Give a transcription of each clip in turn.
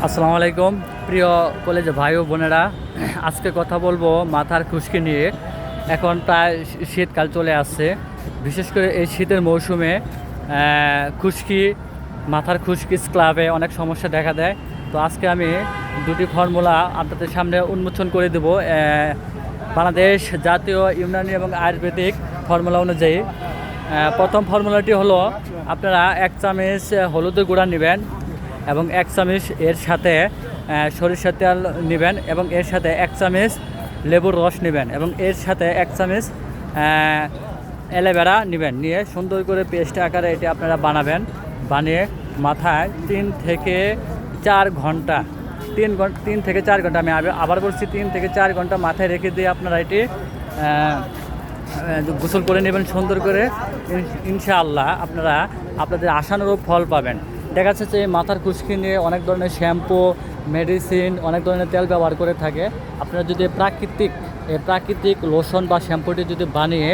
আসসালামু আলাইকুম প্রিয় কলেজ ভাই ও বোনেরা, আজকে কথা বলবো মাথার খুশকি নিয়ে। এখন প্রায় শীতকাল চলে আসছে। বিশেষ করে এই শীতের মৌসুমে খুশকি, মাথার খুশকি স্ক্লাবে অনেক সমস্যা দেখা দেয়। তো আজকে আমি দুটি ফর্মুলা আপনাদের সামনে উন্মোচন করে দেব বাংলাদেশ জাতীয় ইউনানি এবং আয়ুর্বেদিক ফর্মুলা অনুযায়ী। প্রথম ফর্মুলাটি হলো, আপনারা 1 চামচ হলুদের গুঁড়া নেবেন এবং 1 চামচ এর সাথে সরিষার তেল নেবেন এবং এর সাথে 1 চামচ লেবুর রস নেবেন এবং এর সাথে 1 চামচ অ্যালোভেরা নেবেন। নিয়ে সুন্দর করে পেস্ট আকারে এটি আপনারা বানাবেন। বানিয়ে মাথায় 3 থেকে 4 ঘন্টা 3 থেকে 4 ঘন্টা, আমি আবার বলছি 3 থেকে 4 ঘন্টা মাথায় রেখে দিয়ে আপনারা এটি গোসল করে নেবেন সুন্দর করে। ইনশাআল্লাহ আপনারা আপনাদের আশানুরূপ ফল পাবেন। দেখা যাচ্ছে যে মাথার খুশকি নিয়ে অনেক ধরনের শ্যাম্পু, মেডিসিন, অনেক ধরনের তেল ব্যবহার করে থাকে। আপনারা যদি প্রাকৃতিক লোশন বা শ্যাম্পুটি যদি বানিয়ে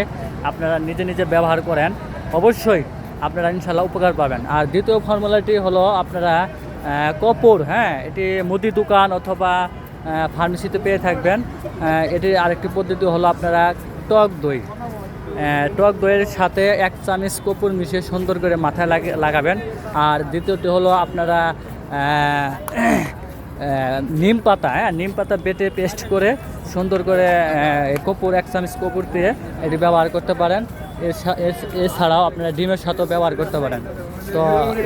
আপনারা নিজে নিজে ব্যবহার করেন, অবশ্যই আপনারা ইনশাআল্লাহ উপকার পাবেন। আর দ্বিতীয় ফর্মুলাটি হলো, আপনারা কর্পূর, এটি মুদি দোকান অথবা ফার্মেসিতে পেয়ে থাকবেন। এটির আরেকটি পদ্ধতি হলো, আপনারা টক দইয়ের সাথে 1 চামচ কর্পূর মিশিয়ে সুন্দর করে মাথায় লাগাবেন। আর দ্বিতীয়টি হলো, আপনারা নিম পাতা বেটে পেস্ট করে সুন্দর করে কর্পূর 1 চামচ কর্পূর দিয়ে এটি ব্যবহার করতে পারেন। এছাড়াও আপনারা ডিমের সাথেও ব্যবহার করতে পারেন। তো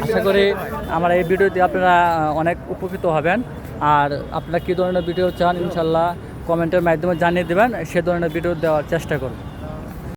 আশা করি আমার এই ভিডিওতে আপনারা অনেক উপকৃত হবেন। আর আপনারা কী ধরনের ভিডিও চান, ইনশাল্লাহ কমেন্টের মাধ্যমে জানিয়ে দেবেন, সে ধরনের ভিডিও দেওয়ার চেষ্টা করব।